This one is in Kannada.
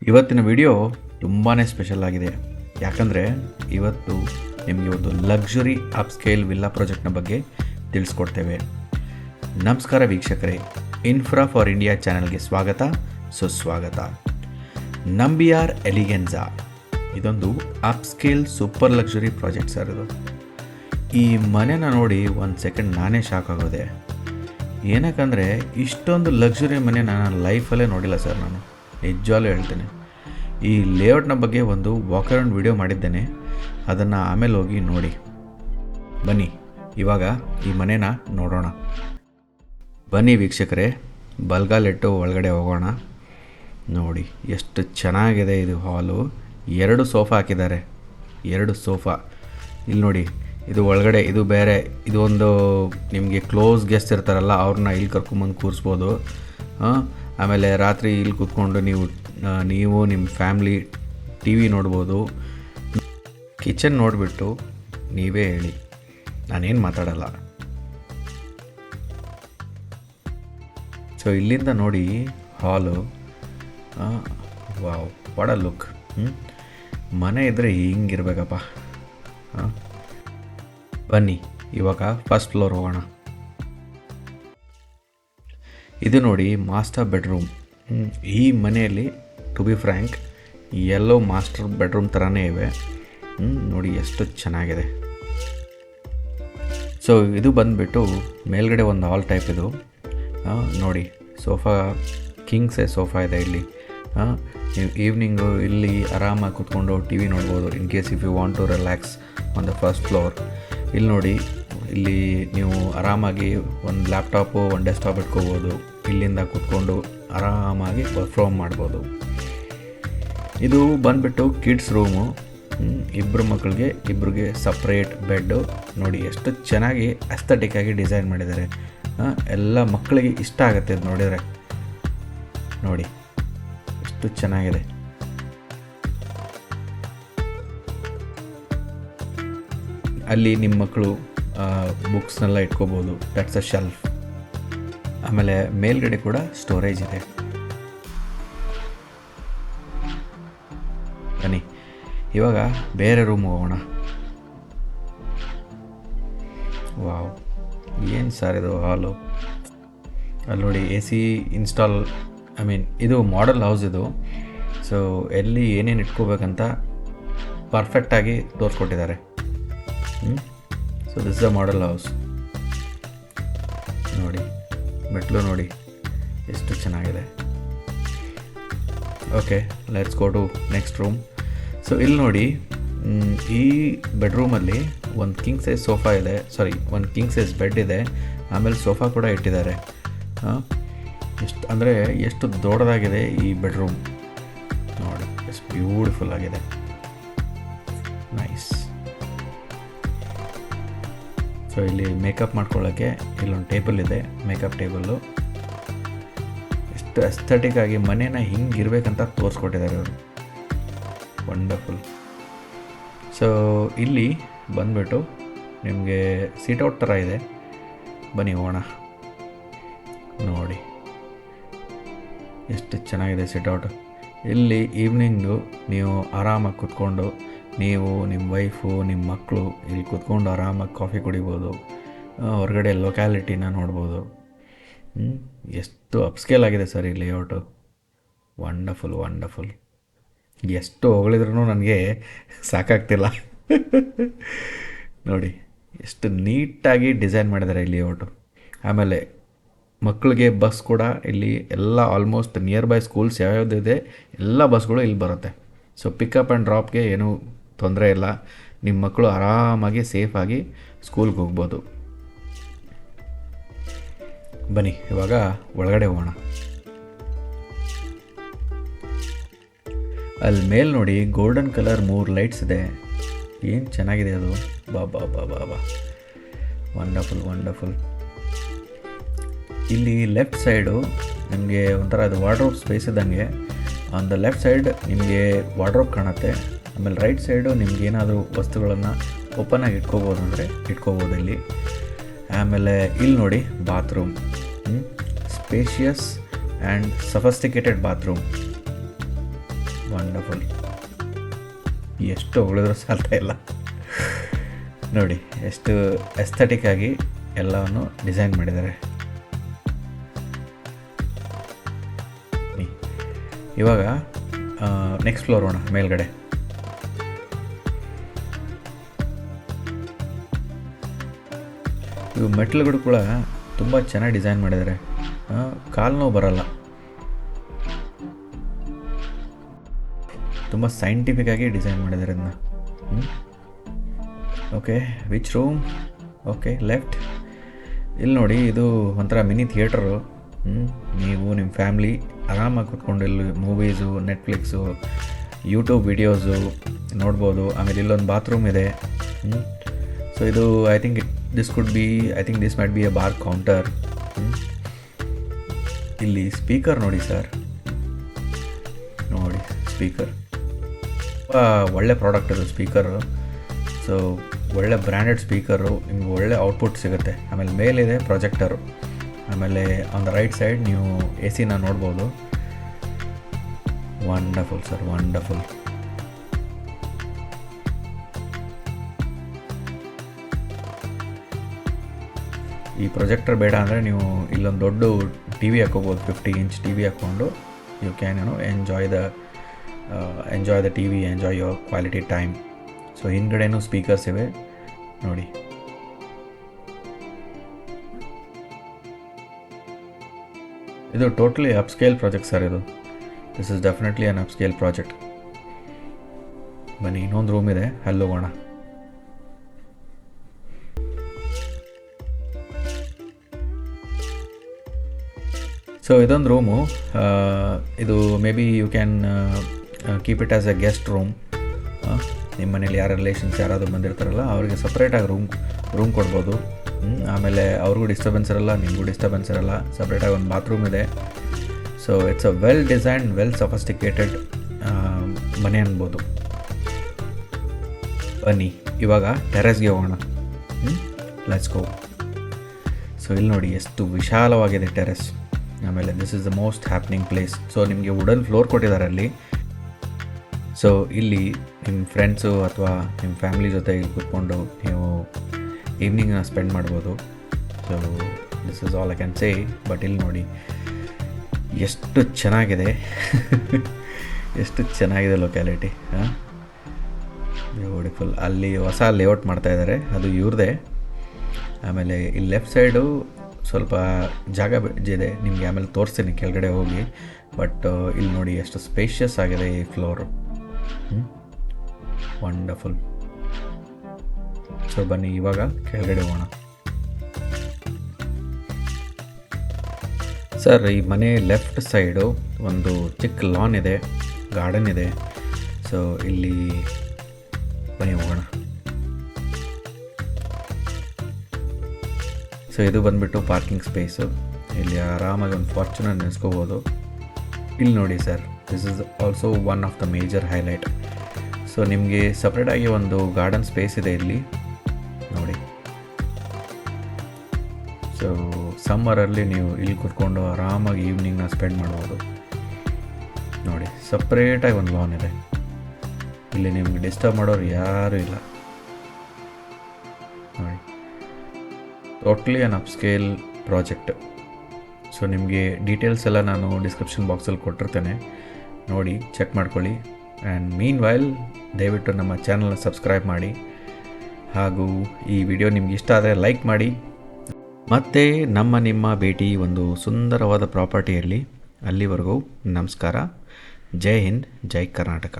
ಇವತ್ತಿನ ವಿಡಿಯೋ ತುಂಬಾ ಸ್ಪೆಷಲ್ ಆಗಿದೆ. ಯಾಕಂದರೆ ಇವತ್ತು ನಿಮಗೆ ಒಂದು ಲಕ್ಸುರಿ ಅಪ್ಸ್ಕೇಲ್ ವಿಲ್ಲಾ ಪ್ರಾಜೆಕ್ಟ್ನ ಬಗ್ಗೆ ತಿಳಿಸ್ಕೊಡ್ತೇವೆ. ನಮಸ್ಕಾರ ವೀಕ್ಷಕರೇ, ಇನ್ಫ್ರಾ ಫಾರ್ ಇಂಡಿಯಾ ಚಾನಲ್ಗೆ ಸ್ವಾಗತ, ಸುಸ್ವಾಗತ. ನಂಬಿಯಾರ್ ಎಲಿಗೆನ್ಸಾ ಇದೊಂದು ಅಪ್ಸ್ಕೇಲ್ ಸೂಪರ್ ಲಕ್ಸುರಿ ಪ್ರಾಜೆಕ್ಟ್ ಸರ್. ಇದು ಈ ಮನೆನ ನೋಡಿ ಒಂದು ಸೆಕೆಂಡ್ ನಾನೇ ಶಾಕ್ ಆಗೋದೆ. ಏನಕ್ಕಂದರೆ ಇಷ್ಟೊಂದು ಲಕ್ಸುರಿ ಮನೆ ನಾನು ಲೈಫಲ್ಲೇ ನೋಡಿಲ್ಲ ಸರ್. ನಾನು ನಿಜವಾಗ್ಲೂ ಹೇಳ್ತೇನೆ. ಈ ಲೇಔಟ್ನ ಬಗ್ಗೆ ಒಂದು ವಾಕ್ ಅರೌಂಡ್ ವಿಡಿಯೋ ಮಾಡಿದ್ದೇನೆ, ಅದನ್ನು ಆಮೇಲೆ ಹೋಗಿ ನೋಡಿ. ಬನ್ನಿ ಇವಾಗ ಈ ಮನೇನ ನೋಡೋಣ. ಬನ್ನಿ ವೀಕ್ಷಕರೇ, ಬಲ್ಗಾಲಿಟ್ಟು ಒಳಗಡೆ ಹೋಗೋಣ. ನೋಡಿ ಎಷ್ಟು ಚೆನ್ನಾಗಿದೆ ಇದು ಹಾಲು. 2 ಸೋಫಾ ಹಾಕಿದ್ದಾರೆ, 2 ಸೋಫಾ. ಇಲ್ಲಿ ನೋಡಿ, ಇದು ಒಳಗಡೆ ಇದು ಬೇರೆ. ಇದು ಒಂದು ನಿಮಗೆ ಕ್ಲೋಸ್ ಗೆಸ್ಟ್ ಇರ್ತಾರಲ್ಲ, ಅವ್ರನ್ನ ಇಲ್ಲಿ ಕರ್ಕೊಂಬಂದು ಕೂರಿಸ್ಬೋದು. ಆಮೇಲೆ ರಾತ್ರಿ ಇಲ್ಲಿ ಕೂತ್ಕೊಂಡು ನೀವು ನಿಮ್ಮ ಫ್ಯಾಮ್ಲಿ ಟಿ ವಿ ನೋಡ್ಬೋದು. ಕಿಚನ್ ನೋಡಿಬಿಟ್ಟು ನೀವೇ ಹೇಳಿ, ನಾನೇನು ಮಾತಾಡಲ್ಲ. ಸೊ ಇಲ್ಲಿಂದ ನೋಡಿ ಹಾಲು. Wow, what a look. ಮನೆ ಇದ್ದರೆ ಹಿಂಗಿರ್ಬೇಕಪ್ಪ. ಬನ್ನಿ ಇವಾಗ ಫಸ್ಟ್ ಫ್ಲೋರ್ ಹೋಗೋಣ. ಇದು ನೋಡಿ ಮಾಸ್ಟರ್ ಬೆಡ್ರೂಮ್. ಈ ಮನೆಯಲ್ಲಿ ಟು ಬಿ ಫ್ರ್ಯಾಂಕ್ ಎಲ್ಲೋ ಮಾಸ್ಟರ್ ಬೆಡ್ರೂಮ್ ಥರನೇ ಇವೆ. ನೋಡಿ ಎಷ್ಟು ಚೆನ್ನಾಗಿದೆ. ಸೊ ಇದು ಬಂದುಬಿಟ್ಟು ಮೇಲ್ಗಡೆ ಒಂದು ಹಾಲ್ ಟೈಪ್. ಇದು ನೋಡಿ ಸೋಫಾ, ಕಿಂಗ್ ಸೈಜ್ ಸೋಫಾ ಇದೆ ಇಲ್ಲಿ. ನೀವು ಈವ್ನಿಂಗು ಇಲ್ಲಿ ಆರಾಮಾಗಿ ಕೂತ್ಕೊಂಡು ಟಿ ವಿ ನೋಡ್ಬೋದು, in case if you want to relax on the first floor. ಇಲ್ಲಿ ನೋಡಿ, ಇಲ್ಲಿ ನೀವು ಆರಾಮಾಗಿ ಒಂದು ಲ್ಯಾಪ್ಟಾಪು, ಒಂದು ಡೆಸ್ಕ್ಟಾಪ್ ಇಟ್ಕೋಬೋದು. ಇಲ್ಲಿಂದ ಕೂತ್ಕೊಂಡು ಆರಾಮಾಗಿ ವರ್ಕ್ ಫ್ರಮ್ ಮಾಡ್ಬೋದು. ಇದು ಬಂದುಬಿಟ್ಟು ಕಿಡ್ಸ್ ರೂಮು. 2 ಮಕ್ಕಳಿಗೆ, 2ಗೆ ಸಪ್ರೇಟ್ ಬೆಡ್ಡು. ನೋಡಿ ಎಷ್ಟು ಚೆನ್ನಾಗಿ ಅಸ್ಥೆಟಿಕ್ಕಾಗಿ ಡಿಸೈನ್ ಮಾಡಿದ್ದಾರೆ. ಎಲ್ಲ ಮಕ್ಕಳಿಗೆ ಇಷ್ಟ ಆಗುತ್ತೆ ಇದು ನೋಡಿದರೆ. ನೋಡಿ ಎಷ್ಟು ಚೆನ್ನಾಗಿದೆ. ಅಲ್ಲಿ ನಿಮ್ಮ ಮಕ್ಕಳು ಬುಕ್ಸ್ನೆಲ್ಲ ಇಟ್ಕೋಬೋದು. That's a shelf. ಆಮೇಲೆ ಮೇಲ್ಗಡೆ ಕೂಡ ಸ್ಟೋರೇಜ್ ಇದೆ. ಬನ್ನಿ ಇವಾಗ ಬೇರೆ ರೂಮ್ ಹೋಗೋಣ. ವಾವ್, ಏನು ಸರ್ ಇದು ಹಾಲು. ಅಲ್ಲಿ ನೋಡಿ AC ಇನ್ಸ್ಟಾಲ್, ಇದು ಮಾಡೆಲ್ ಹೌಸ್ ಇದು. ಸೊ ಎಲ್ಲಿ ಏನೇನು ಇಟ್ಕೋಬೇಕಂತ ಪರ್ಫೆಕ್ಟಾಗಿ ತೋರಿಸ್ಕೊಟ್ಟಿದ್ದಾರೆ. So this is the model house. ನೋಡಿ ಮೆಟ್ಲು ನೋಡಿ ಎಷ್ಟು ಚೆನ್ನಾಗಿದೆ. Okay, let's go to next room. So ಇಲ್ಲಿ ನೋಡಿ, ಈ ಬೆಡ್ರೂಮಲ್ಲಿ ಒಂದು ಕಿಂಗ್ ಸೈಜ್ ಸೋಫಾ ಇದೆ, ಒಂದು ಕಿಂಗ್ ಸೈಜ್ ಬೆಡ್ ಇದೆ. ಆಮೇಲೆ ಸೋಫಾ ಕೂಡ ಇಟ್ಟಿದ್ದಾರೆ. ಎಷ್ಟು ದೊಡ್ಡದಾಗಿದೆ ಈ ಬೆಡ್ರೂಮ್. ನೋಡಿ ಎಷ್ಟು ಬ್ಯೂಟಿಫುಲ್ ಆಗಿದೆ. ನೈಸ್. ಸೊ ಇಲ್ಲಿ ಮೇಕಪ್ ಮಾಡ್ಕೊಳ್ಳೋಕ್ಕೆ ಇಲ್ಲೊಂದು ಟೇಬಲ್ ಇದೆ, ಮೇಕಪ್ ಟೇಬಲ್ಲು. ಎಷ್ಟು ಅಸ್ಥೆಟಿಕ್ಕಾಗಿ ಮನೇನ ಹಿಂಗಿರ್ಬೇಕಂತ ತೋರಿಸ್ಕೊಟ್ಟಿದ್ದಾರೆ ಅವರು. ವಂಡರ್ಫುಲ್. ಸೊ ಇಲ್ಲಿ ಬಂದುಬಿಟ್ಟು ನಿಮಗೆ ಸೀಟೌಟ್ ಥರ ಇದೆ. ಬನ್ನಿ ಹೋಗೋಣ. ನೋಡಿ ಎಷ್ಟು ಚೆನ್ನಾಗಿದೆ ಸಿಟೌಟ್. ಇಲ್ಲಿ ಈವ್ನಿಂಗು ನೀವು ಆರಾಮಾಗಿ ಕೂತ್ಕೊಂಡು, ನೀವು ನಿಮ್ಮ ವೈಫು, ನಿಮ್ಮ ಮಕ್ಕಳು ಇಲ್ಲಿ ಕೂತ್ಕೊಂಡು ಆರಾಮಾಗಿ ಕಾಫಿ ಕುಡಿಬೋದು. ಹೊರಗಡೆ ಲೊಕ್ಯಾಲಿಟಿನ ನೋಡ್ಬೋದು. ಎಷ್ಟು ಅಪ್ಸ್ಕೇಲ್ ಆಗಿದೆ ಸರ್ ಈ ಲೇಔಟು. Wonderful wonderful. ಎಷ್ಟು ಹೊಗಳಿದ್ರೂ ನನಗೆ ಸಾಕಾಗ್ತಿಲ್ಲ. ನೋಡಿ ಎಷ್ಟು ನೀಟಾಗಿ ಡಿಸೈನ್ ಮಾಡಿದ್ದಾರೆ ಈ ಲೇಔಟು. ಆಮೇಲೆ ಮಕ್ಕಳಿಗೆ ಬಸ್ ಕೂಡ ಇಲ್ಲಿ ಎಲ್ಲ ಆಲ್ಮೋಸ್ಟ್ ನಿಯರ್ ಬೈ ಸ್ಕೂಲ್ಸ್ ಯಾವ್ಯಾವುದಿದೆ ಎಲ್ಲ ಬಸ್ಗಳು ಇಲ್ಲಿ ಬರುತ್ತೆ. ಸೊ ಪಿಕಪ್ ಆ್ಯಂಡ್ ಡ್ರಾಪ್ಗೆ ಏನೂ ತೊಂದರೆ ಇಲ್ಲ. ನಿಮ್ಮ ಮಕ್ಕಳು ಆರಾಮಾಗಿ ಸೇಫಾಗಿ ಸ್ಕೂಲ್ಗೆ ಹೋಗ್ಬೋದು. ಬನ್ನಿ ಇವಾಗ ಒಳಗಡೆ ಹೋಗೋಣ. ಅಲ್ಲಿ ಮೇಲೆ ನೋಡಿ ಗೋಲ್ಡನ್ ಕಲರ್ 3 ಲೈಟ್ಸ್ ಇದೆ. ಏನು ಚೆನ್ನಾಗಿದೆ ಅದು. ಬಾ ಬಾ ಬಾ ಬಾ ಬಾ, ವಂಡರ್ಫುಲ್ ವಂಡರ್ಫುಲ್. ಇಲ್ಲಿ ಲೆಫ್ಟ್ ಸೈಡು ನಿಮಗೆ ಒಂಥರ ಅದು ವಾರ್ಡ್ರೋಬ್ ಸ್ಪೇಸ್ ಇದ್ದಂಗೆ. ಆನ್ ದ ಲೆಫ್ಟ್ ಸೈಡ್ ನಿಮಗೆ ವಾರ್ಡ್ರೋಬ್ ಕಾಣುತ್ತೆ. ಆಮೇಲೆ ರೈಟ್ ಸೈಡು ನಿಮ್ಗೆ ಏನಾದರೂ ವಸ್ತುಗಳನ್ನು ಓಪನಾಗಿ ಇಟ್ಕೋಬೋದು ಅಂದರೆ ಇಟ್ಕೋಬೋದು ಇಲ್ಲಿ. ಆಮೇಲೆ ಇಲ್ಲಿ ನೋಡಿ bathroom, spacious and sophisticated bathroom. Wonderful. ಎಷ್ಟು ಹೊಗಳಿದ್ರೂ ಸಾಲ್ತಾ ಇಲ್ಲ. ನೋಡಿ ಎಷ್ಟು ಎಸ್ಥೆಟಿಕ್ ಆಗಿ ಎಲ್ಲವನ್ನು ಡಿಸೈನ್ ಮಾಡಿದ್ದಾರೆ. ಇವಾಗ ನೆಕ್ಸ್ಟ್ ಫ್ಲೋರ್ ಹೋಗೋಣ, ಮೇಲ್ಗಡೆ. ಇವು ಮೆಟ್ಲುಗಳು ಕೂಡ ತುಂಬ ಚೆನ್ನಾಗಿ ಡಿಸೈನ್ ಮಾಡಿದ್ದಾರೆ, ಕಾಲು ನೋವು ಬರಲ್ಲ. ತುಂಬ ಸೈಂಟಿಫಿಕ್ ಆಗಿ ಡಿಸೈನ್ ಮಾಡಿದ್ದಾರೆ ಅದನ್ನ. Okay, which room? Okay, left. ಇಲ್ಲಿ ನೋಡಿ, ಇದು ಒಂಥರ ಮಿನಿ ಥಿಯೇಟರು. ನೀವು ನಿಮ್ಮ ಫ್ಯಾಮ್ಲಿ ಆರಾಮಾಗಿ ಕೂತ್ಕೊಂಡು ಇಲ್ಲಿ ಮೂವೀಸು, ನೆಟ್ಫ್ಲಿಕ್ಸು, ಯೂಟ್ಯೂಬ್ ವಿಡಿಯೋಸು ನೋಡ್ಬೋದು. ಆಮೇಲೆ ಇಲ್ಲೊಂದು ಬಾತ್ರೂಮ್ ಇದೆ. ಸೊ ಇದು I think this might be a bar counter. ಇಲ್ಲಿ ಸ್ಪೀಕರ್ ನೋಡಿ ಸರ್, ನೋಡಿ ಸ್ಪೀಕರ್ ಒಳ್ಳೆ ಪ್ರಾಡಕ್ಟ್ ಅದು ಸ್ಪೀಕರು. ಸೊ ಒಳ್ಳೆ ಬ್ರ್ಯಾಂಡೆಡ್ ಸ್ಪೀಕರು, ನಿಮ್ಗೆ ಒಳ್ಳೆ ಔಟ್ಪುಟ್ ಸಿಗುತ್ತೆ. ಆಮೇಲೆ ಮೇಲಿದೆ ಪ್ರೊಜೆಕ್ಟರು. ಆಮೇಲೆ ಆನ್ ದ ರೈಟ್ ಸೈಡ್ ನೀವು ಎ ಸಿನ ನೋಡ್ಬೋದು. Wonderful sir, wonderful. ಈ ಪ್ರೊಜೆಕ್ಟರ್ ಬೇಡ ಅಂದರೆ ನೀವು ಇಲ್ಲೊಂದು ದೊಡ್ಡ ಟಿ ವಿ ಹಾಕೋಬೋದು. 50 ಇಂಚ್ ಟಿ ವಿ ಹಾಕ್ಕೊಂಡು you can enjoy the T V, enjoy your quality time. So ಹಿಂದ್ಗಡೆನೂ ಸ್ಪೀಕರ್ಸ್ ಇವೆ ನೋಡಿ. ಇದು totally upscale project sir. This is definitely an upscale project. ಬನ್ನಿ, ಇನ್ನೊಂದು ರೂಮ್ ಇದೆ, ಅಲ್ಲಿ ಹೋಗೋಣ. ಸೊ ಇದೊಂದು ರೂಮು. ಇದು maybe you can keep it as a guest room. ನಿಮ್ಮ ಮನೇಲಿ ಯಾರು ರಿಲೇಷನ್ಸ್ ಯಾರಾದರೂ ಬಂದಿರ್ತಾರಲ್ಲ ಅವರಿಗೆ ಸಪ್ರೇಟಾಗಿ ರೂಮ್ ಕೊಡ್ಬೋದು. ಆಮೇಲೆ ಅವ್ರಿಗೂ ಡಿಸ್ಟರ್ಬೆನ್ಸ್ ಇರಲ್ಲ, ನಿಮಗೂ ಡಿಸ್ಟರ್ಬೆನ್ಸ್ ಇರಲ್ಲ. ಸಪ್ರೇಟಾಗಿ ಒಂದು ಬಾತ್ರೂಮ್ ಇದೆ. So it's a well designed, well sophisticated ಮನೆ ಅನ್ಬೋದು. ಬನ್ನಿ ಇವಾಗ ಟೆರೆಸ್ಗೆ ಹೋಗೋಣ. Let's go. ಸೊ ಇಲ್ಲಿ ನೋಡಿ ಎಷ್ಟು ವಿಶಾಲವಾಗಿದೆ ಟೆರೆಸ್. ಆಮೇಲೆ this is the most happening place. So ನಿಮಗೆ ವುಡನ್ ಫ್ಲೋರ್ ಕೊಟ್ಟಿದ್ದಾರೆ ಅಲ್ಲಿ. ಸೊ ಇಲ್ಲಿ ನಿಮ್ಮ ಫ್ರೆಂಡ್ಸು ಅಥವಾ ನಿಮ್ಮ ಫ್ಯಾಮಿಲಿ ಜೊತೆ ಇಲ್ಲಿ ಕೂತ್ಕೊಂಡು ನೀವು ಈವ್ನಿಂಗ್ನ ಸ್ಪೆಂಡ್ ಮಾಡ್ಬೋದು. So this is all I can say. But ಇಲ್ಲಿ ನೋಡಿ ಎಷ್ಟು ಚೆನ್ನಾಗಿದೆ. ಎಷ್ಟು ಚೆನ್ನಾಗಿದೆ ಲೊಕ್ಯಾಲಿಟಿ. ಬ್ಯೂಟಿಫುಲ್. ಅಲ್ಲಿ ಹೊಸ ಲೇಔಟ್ ಮಾಡ್ತಾಯಿದ್ದಾರೆ, ಅದು ಇವ್ರದ್ದೇ. ಆಮೇಲೆ ಇಲ್ಲಿ ಲೆಫ್ಟ್ ಸೈಡು ಸ್ವಲ್ಪ ಜಾಗ ಇದೆ, ನಿಮಗೆ ಆಮೇಲೆ ತೋರಿಸ್ತೀನಿ ಕೆಳಗಡೆ ಹೋಗಿ. ಬಟ್ ಇಲ್ಲಿ ನೋಡಿ ಎಷ್ಟು ಸ್ಪೇಷಿಯಸ್ ಆಗಿದೆ ಈ ಫ್ಲೋರು. ವಂಡರ್ಫುಲ್. ಸೊ ಬನ್ನಿ ಇವಾಗ ಕೆಳಗಡೆ ಹೋಗೋಣ. ಸರ್, ಈ ಮನೆ ಲೆಫ್ಟ್ ಸೈಡು ಒಂದು ಚಿಕ್ಕ ಲಾನ್ ಇದೆ, ಗಾರ್ಡನ್ ಇದೆ. ಸೊ ಇಲ್ಲಿ ಬನ್ನಿ ಹೋಗೋಣ. ಸೊ ಇದು ಬಂದುಬಿಟ್ಟು ಪಾರ್ಕಿಂಗ್ ಸ್ಪೇಸು. ಇಲ್ಲಿ ಆರಾಮಾಗಿ ಒಂದು ಫಾರ್ಚುನರ್ ನಿಲ್ಲಿಸ್ಕೋಬೋದು. ಇಲ್ಲಿ ನೋಡಿ sir, this is also one of the major highlight. So ನಿಮಗೆ ಸಪ್ರೇಟಾಗಿ ಒಂದು ಗಾರ್ಡನ್ ಸ್ಪೇಸ್ ಇದೆ ಇಲ್ಲಿ ನೋಡಿ. ಸೊ ಸಮ್ಮರಲ್ಲಿ ನೀವು ಇಲ್ಲಿ ಕೂತ್ಕೊಂಡು ಆರಾಮಾಗಿ ಈವ್ನಿಂಗ್ನ ಸ್ಪೆಂಡ್ ಮಾಡ್ಬೋದು ನೋಡಿ. ಸಪ್ರೇಟಾಗಿ ಒಂದು ಲಾನ್ ಇದೆ. ಇಲ್ಲಿ ನಿಮ್ಗೆ ಡಿಸ್ಟರ್ಬ್ ಮಾಡೋರು ಯಾರೂ ಇಲ್ಲ ನೋಡಿ. ಟೋಟ್ಲಿ ಅನ್ ಅಪ್ಸ್ಕೇಲ್ ಪ್ರಾಜೆಕ್ಟ್. ಸೊ ನಿಮಗೆ ಡೀಟೇಲ್ಸ್ ಎಲ್ಲ ನಾನು ಡಿಸ್ಕ್ರಿಪ್ಷನ್ ಬಾಕ್ಸಲ್ಲಿ ಕೊಟ್ಟಿರ್ತೇನೆ, ನೋಡಿ ಚೆಕ್ ಮಾಡ್ಕೊಳ್ಳಿ. ಆ್ಯಂಡ್ ಮೀನ್ ವೈಲ್ ದಯವಿಟ್ಟು ನಮ್ಮ ಚಾನಲ್ನ ಸಬ್ಸ್ಕ್ರೈಬ್ ಮಾಡಿ. ಹಾಗೂ ಈ ವಿಡಿಯೋ ನಿಮ್ಗೆ ಇಷ್ಟ ಆದರೆ ಲೈಕ್ ಮಾಡಿ. ಮತ್ತು ನಿಮ್ಮ ಭೇಟಿ ಒಂದು ಸುಂದರವಾದ ಪ್ರಾಪರ್ಟಿಯಲ್ಲಿ. ಅಲ್ಲಿವರೆಗೂ ನಮಸ್ಕಾರ. ಜೈ ಹಿಂದ್, ಜೈ ಕರ್ನಾಟಕ.